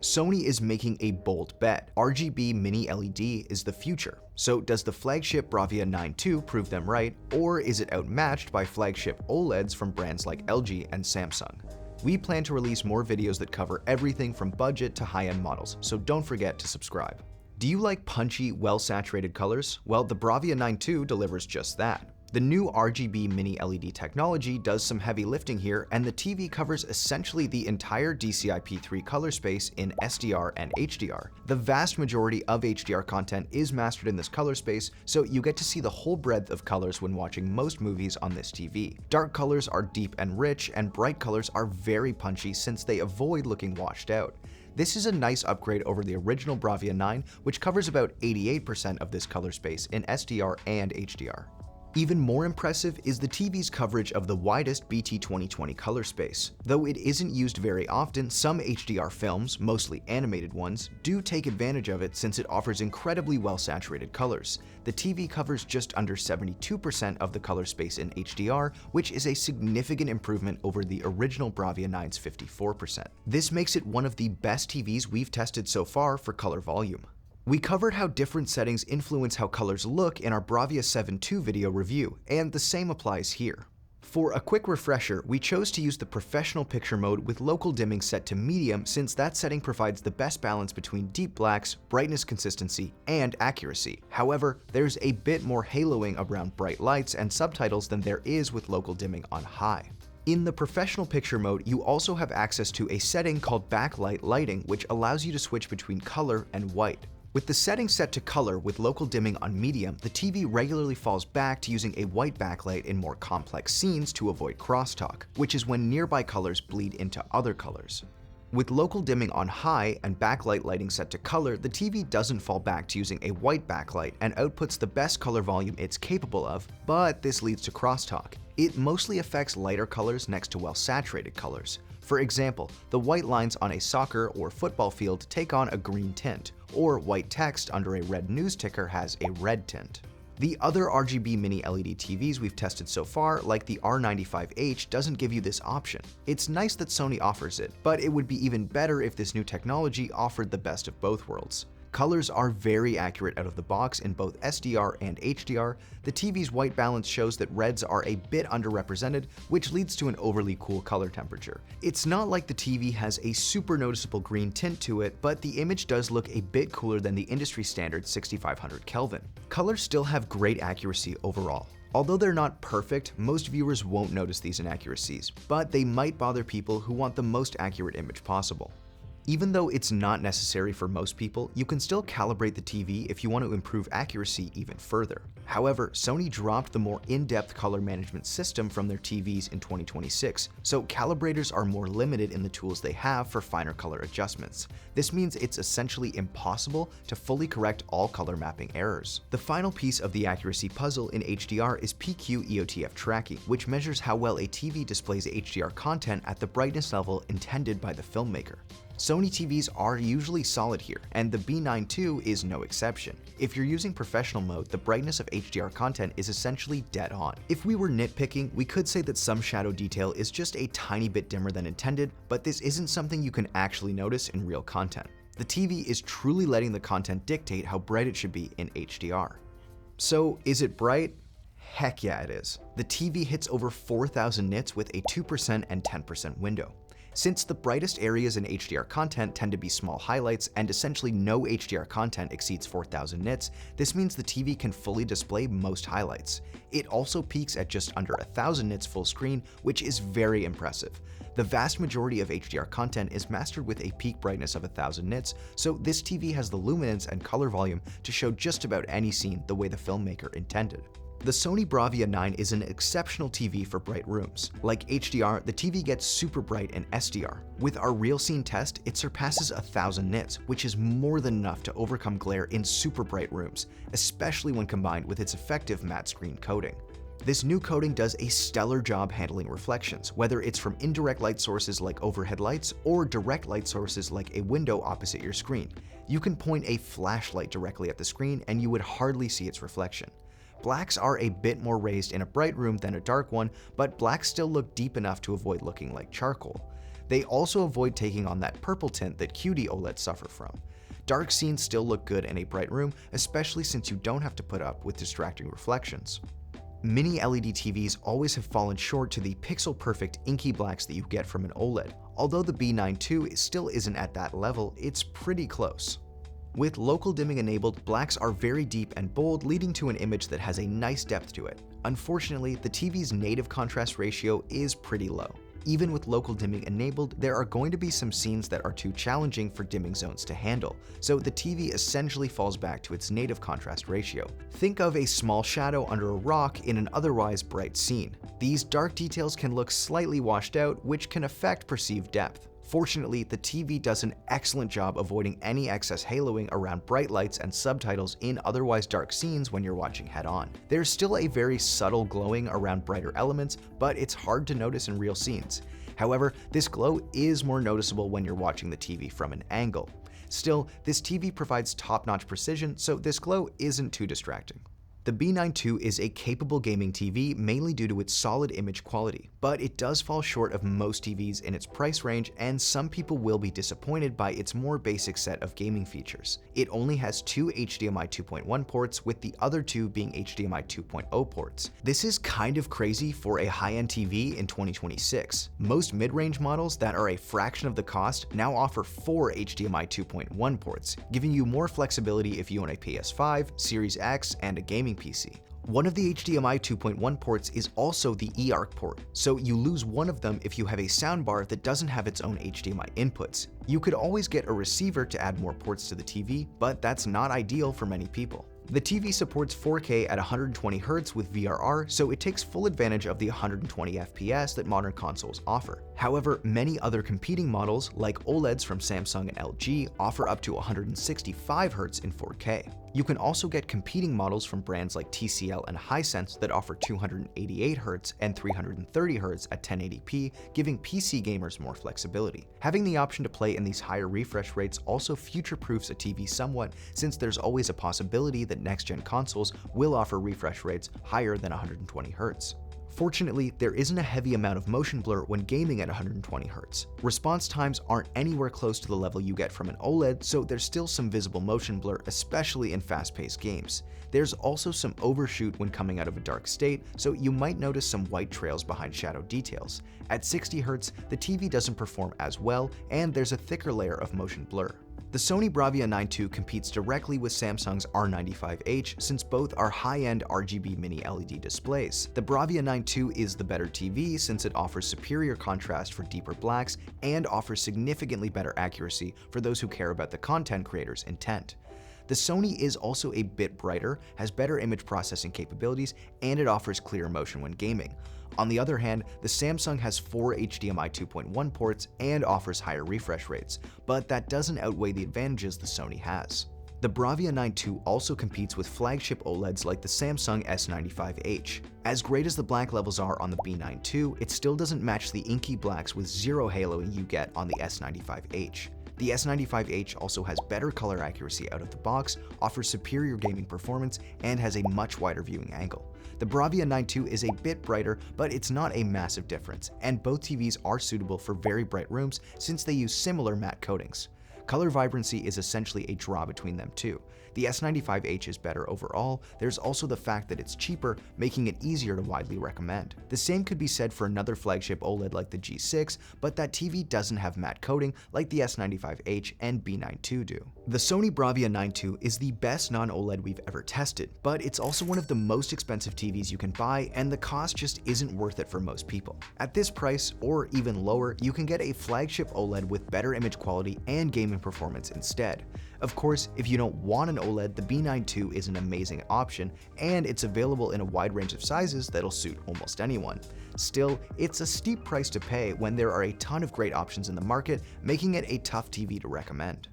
Sony is making a bold bet. RGB Mini LED is the future. So does the flagship BRAVIA 9 II prove them right, or is it outmatched by flagship OLEDs from brands like LG and Samsung? We plan to release more videos that cover everything from budget to high-end models, so don't forget to subscribe. Do you like punchy, well-saturated colors? Well, the BRAVIA 9 II delivers just that. The new RGB Mini LED technology does some heavy lifting here, and the TV covers essentially the entire DCI-P3 color space in SDR and HDR. The vast majority of HDR content is mastered in this color space, so you get to see the whole breadth of colors when watching most movies on this TV. Dark colors are deep and rich, and bright colors are very punchy since they avoid looking washed out. This is a nice upgrade over the original BRAVIA 9, which covers about 88% of this color space in SDR and HDR. Even more impressive is the TV's coverage of the widest BT 2020 color space. Though it isn't used very often, some HDR films, mostly animated ones, do take advantage of it since it offers incredibly well-saturated colors. The TV covers just under 72% of the color space in HDR, which is a significant improvement over the original BRAVIA 9's 54%. This makes it one of the best TVs we've tested so far for color volume. We covered how different settings influence how colors look in our BRAVIA 7 II video review, and the same applies here. For a quick refresher, we chose to use the professional picture mode with local dimming set to medium since that setting provides the best balance between deep blacks, brightness consistency, and accuracy. However, there's a bit more haloing around bright lights and subtitles than there is with local dimming on high. In the professional picture mode, you also have access to a setting called backlight lighting, which allows you to switch between color and white. With the setting set to color with local dimming on medium, the TV regularly falls back to using a white backlight in more complex scenes to avoid crosstalk, which is when nearby colors bleed into other colors. With local dimming on high and backlight lighting set to color, the TV doesn't fall back to using a white backlight and outputs the best color volume it's capable of, but this leads to crosstalk. It mostly affects lighter colors next to well-saturated colors. For example, the white lines on a soccer or football field take on a green tint, or white text under a red news ticker has a red tint. The other RGB Mini LED TVs we've tested so far, like the R95H, doesn't give you this option. It's nice that Sony offers it, but it would be even better if this new technology offered the best of both worlds. Colors are very accurate out of the box in both SDR and HDR. The TV's white balance shows that reds are a bit underrepresented, which leads to an overly cool color temperature. It's not like the TV has a super noticeable green tint to it, but the image does look a bit cooler than the industry standard 6500 Kelvin. Colors still have great accuracy overall. Although they're not perfect, most viewers won't notice these inaccuracies, but they might bother people who want the most accurate image possible. Even though it's not necessary for most people, you can still calibrate the TV if you want to improve accuracy even further. However, Sony dropped the more in-depth color management system from their TVs in 2026, so calibrators are more limited in the tools they have for finer color adjustments. This means it's essentially impossible to fully correct all color mapping errors. The final piece of the accuracy puzzle in HDR is PQ EOTF tracking, which measures how well a TV displays HDR content at the brightness level intended by the filmmaker. Sony TVs are usually solid here, and the B9 II is no exception. If you're using professional mode, the brightness of HDR content is essentially dead on. If we were nitpicking, we could say that some shadow detail is just a tiny bit dimmer than intended, but this isn't something you can actually notice in real content. The TV is truly letting the content dictate how bright it should be in HDR. So, is it bright? Heck yeah, it is. The TV hits over 4,000 nits with a 2% and 10% window. Since the brightest areas in HDR content tend to be small highlights and essentially no HDR content exceeds 4,000 nits, this means the TV can fully display most highlights. It also peaks at just under 1,000 nits full screen, which is very impressive. The vast majority of HDR content is mastered with a peak brightness of 1,000 nits, so this TV has the luminance and color volume to show just about any scene the way the filmmaker intended. The Sony BRAVIA 9 is an exceptional TV for bright rooms. Like HDR, the TV gets super bright in SDR. With our real scene test, it surpasses 1,000 nits, which is more than enough to overcome glare in super bright rooms, especially when combined with its effective matte screen coating. This new coating does a stellar job handling reflections, whether it's from indirect light sources like overhead lights or direct light sources like a window opposite your screen. You can point a flashlight directly at the screen and you would hardly see its reflection. Blacks are a bit more raised in a bright room than a dark one, but blacks still look deep enough to avoid looking like charcoal. They also avoid taking on that purple tint that QD OLEDs suffer from. Dark scenes still look good in a bright room, especially since you don't have to put up with distracting reflections. Mini LED TVs always have fallen short to the pixel-perfect inky blacks that you get from an OLED. Although the B9 II still isn't at that level, it's pretty close. With local dimming enabled, blacks are very deep and bold, leading to an image that has a nice depth to it. Unfortunately, the TV's native contrast ratio is pretty low. Even with local dimming enabled, there are going to be some scenes that are too challenging for dimming zones to handle, so the TV essentially falls back to its native contrast ratio. Think of a small shadow under a rock in an otherwise bright scene. These dark details can look slightly washed out, which can affect perceived depth. Fortunately, the TV does an excellent job avoiding any excess haloing around bright lights and subtitles in otherwise dark scenes when you're watching head-on. There's still a very subtle glowing around brighter elements, but it's hard to notice in real scenes. However, this glow is more noticeable when you're watching the TV from an angle. Still, this TV provides top-notch precision, so this glow isn't too distracting. The B9 II is a capable gaming TV mainly due to its solid image quality, but it does fall short of most TVs in its price range, and some people will be disappointed by its more basic set of gaming features. It only has 2 HDMI 2.1 ports, with the other 2 being HDMI 2.0 ports. This is kind of crazy for a high-end TV in 2026. Most mid-range models that are a fraction of the cost now offer 4 HDMI 2.1 ports, giving you more flexibility if you own a PS5, Series X, and a gaming PC. One of the HDMI 2.1 ports is also the eARC port, so you lose one of them if you have a soundbar that doesn't have its own HDMI inputs. You could always get a receiver to add more ports to the TV, but that's not ideal for many people. The TV supports 4K at 120Hz with VRR, so it takes full advantage of the 120 FPS that modern consoles offer. However, many other competing models, like OLEDs from Samsung and LG, offer up to 165Hz in 4K. You can also get competing models from brands like TCL and Hisense that offer 288Hz and 330Hz at 1080p, giving PC gamers more flexibility. Having the option to play in these higher refresh rates also future-proofs a TV somewhat, since there's always a possibility that next-gen consoles will offer refresh rates higher than 120Hz. Fortunately, there isn't a heavy amount of motion blur when gaming at 120Hz. Response times aren't anywhere close to the level you get from an OLED, so there's still some visible motion blur, especially in fast-paced games. There's also some overshoot when coming out of a dark state, so you might notice some white trails behind shadow details. At 60Hz, the TV doesn't perform as well, and there's a thicker layer of motion blur. The Sony BRAVIA 9 II competes directly with Samsung's R95H, since both are high-end RGB Mini LED displays. The BRAVIA 9 II is the better TV since it offers superior contrast for deeper blacks and offers significantly better accuracy for those who care about the content creator's intent. The Sony is also a bit brighter, has better image processing capabilities, and it offers clearer motion when gaming. On the other hand, the Samsung has 4 HDMI 2.1 ports and offers higher refresh rates, but that doesn't outweigh the advantages the Sony has. The BRAVIA 9 II also competes with flagship OLEDs like the Samsung S95H. As great as the black levels are on the B9 II, it still doesn't match the inky blacks with zero haloing you get on the S95H. The S95H also has better color accuracy out of the box, offers superior gaming performance, and has a much wider viewing angle. The BRAVIA 9 II is a bit brighter, but it's not a massive difference, and both TVs are suitable for very bright rooms since they use similar matte coatings. Color vibrancy is essentially a draw between them too. The S95H is better overall. There's also the fact that it's cheaper, making it easier to widely recommend. The same could be said for another flagship OLED like the G6, but that TV doesn't have matte coating like the S95H and B9 II do. The Sony BRAVIA 9 II is the best non-OLED we've ever tested, but it's also one of the most expensive TVs you can buy, and the cost just isn't worth it for most people. At this price, or even lower, you can get a flagship OLED with better image quality and gaming performance instead. Of course, if you don't want an OLED, the B9 II is an amazing option, and it's available in a wide range of sizes that'll suit almost anyone. Still, it's a steep price to pay when there are a ton of great options in the market, making it a tough TV to recommend.